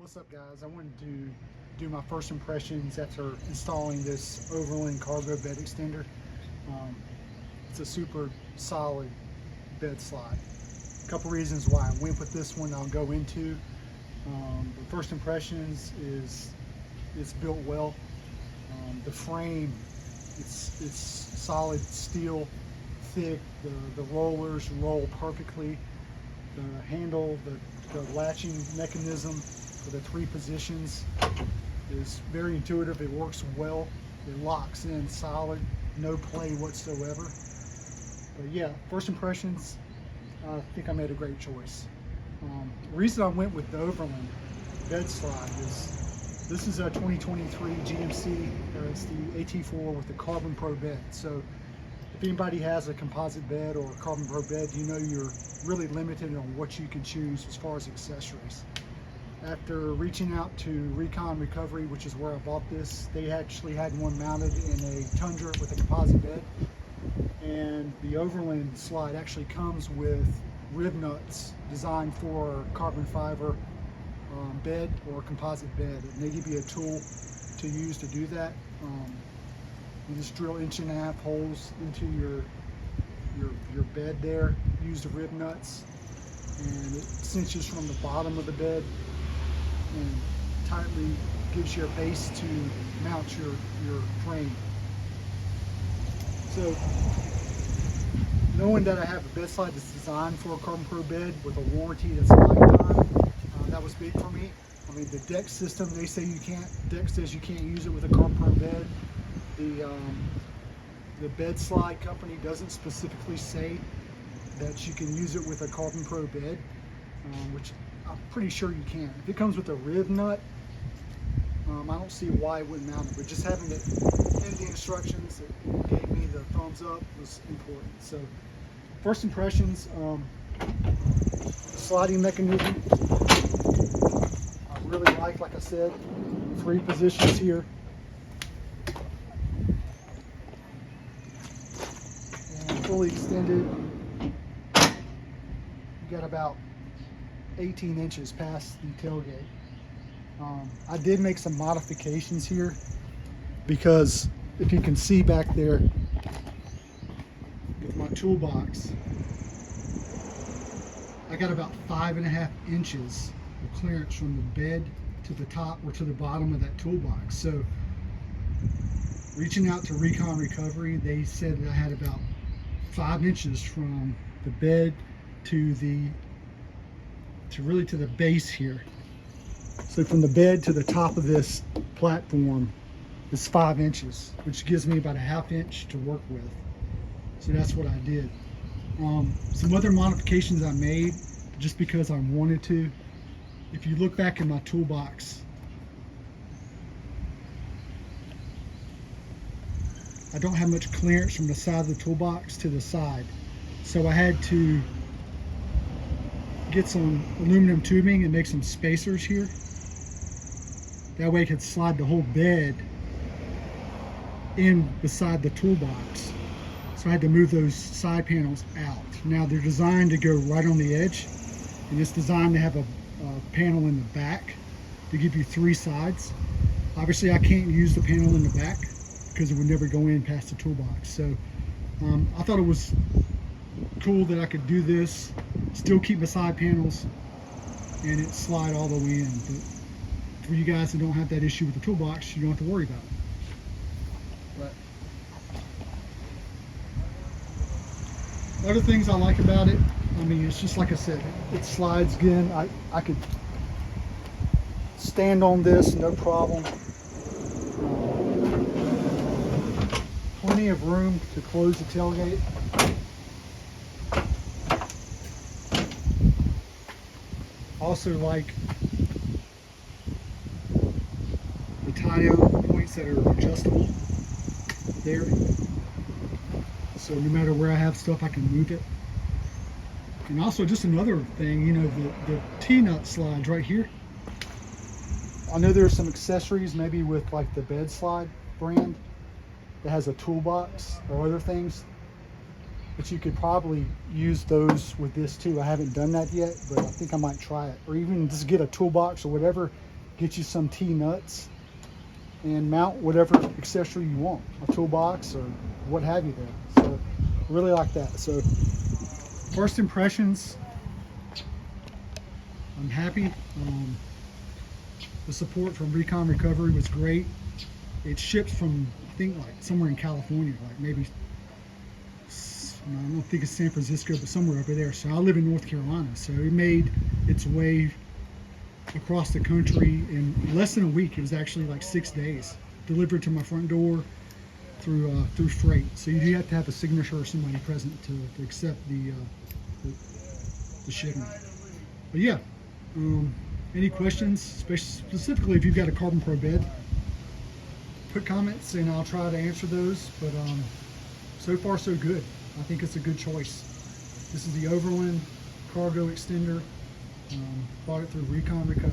What's up, guys? I wanted to do my first impressions after installing this Overland Cargo bed extender. It's a super solid bed slide. A couple reasons why I went with this one I'll go into. The first impressions is it's built well. The frame, it's solid steel, thick. The rollers roll perfectly. The handle, the latching mechanism for the 3 positions is very intuitive. It works well. It locks in solid, no play whatsoever. But yeah, first impressions, I think I made a great choice. The reason I went with the Overland bed slide is this is a 2023 GMC, it's the AT4 with the Carbon Pro bed. So if anybody has a composite bed or a Carbon Pro bed, you know you're really limited on what you can choose as far as accessories. After reaching out to Recon Recovery, which is where I bought this, they actually had one mounted in a Tundra with a composite bed. And the Overland slide actually comes with rib nuts designed for carbon fiber bed or composite bed. And they give you a tool to use to do that. You just drill 1.5 holes into your bed there, use the rib nuts, and it cinches from the bottom of the bed and tightly gives you a base to mount your frame. So knowing that I have a bed slide that's designed for a Carbon Pro bed with a warranty that's a lifetime, that was big for me. I mean, the deck system, they say you can't, deck says you can't use it with a Carbon Pro bed. The bed slide company doesn't specifically say that you can use it with a Carbon Pro bed, which I'm pretty sure you can. If it comes with a rib nut, I don't see why it wouldn't mount it, but just having it in the instructions that gave me the thumbs up was important. So first impressions, the sliding mechanism, I really like I said, 3 positions here. And fully extended, you got about 18 inches past the tailgate. I did make some modifications here because if you can see back there with my toolbox, I got about 5.5 inches of clearance from the bed to the top or to the bottom of that toolbox. So reaching out to Recon Recovery, they said that I had about 5 inches from the bed to the base here. So from the bed to the top of this platform is 5 inches, which gives me about 1/2 inch to work with. So that's what I did. Some other modifications I made just because I wanted to. If you look back in my toolbox, I don't have much clearance from the side of the toolbox to the side. So I had to get some aluminum tubing and make some spacers here. That way I could slide the whole bed in beside the toolbox. So I had to move those side panels out. Now they're designed to go right on the edge, and it's designed to have a panel in the back to give you 3 sides. Obviously I can't use the panel in the back because it would never go in past the toolbox. So I thought it was cool that I could do this, still keep my side panels, and it slide all the way in. But for you guys that don't have that issue with the toolbox, you don't have to worry about it. But other things I like about it, I mean, it's just like I said, it slides again. I could stand on this, no problem. Plenty of room to close the tailgate. Also like the tie-out points that are adjustable there. So no matter where I have stuff, I can move it. And also just another thing, you know, the T-nut slides right here. I know there's some accessories maybe with like the bed slide brand that has a toolbox or other things, but you could probably use those with this too. I haven't done that yet, but I think I might try it, or even just get a toolbox or whatever get you some T-nuts, and mount whatever accessory you want, a toolbox or what have you there. So really like that. So first impressions, I'm happy. The support from Recon Recovery was great. It ships from, I think, like somewhere in California, like maybe, I don't think it's San Francisco, but somewhere over there. So I live in North Carolina, so it made its way across the country in less than a week. It was actually like 6 days, delivered to my front door through freight. So you do have to have a signature or somebody present to accept the shipment. But yeah, any questions, specifically if you've got a Carbon Pro bed, put comments and I'll try to answer those. But so far so good. I think it's a good choice. This is the Overland Cargo Extender. Bought it through Recon Recovery.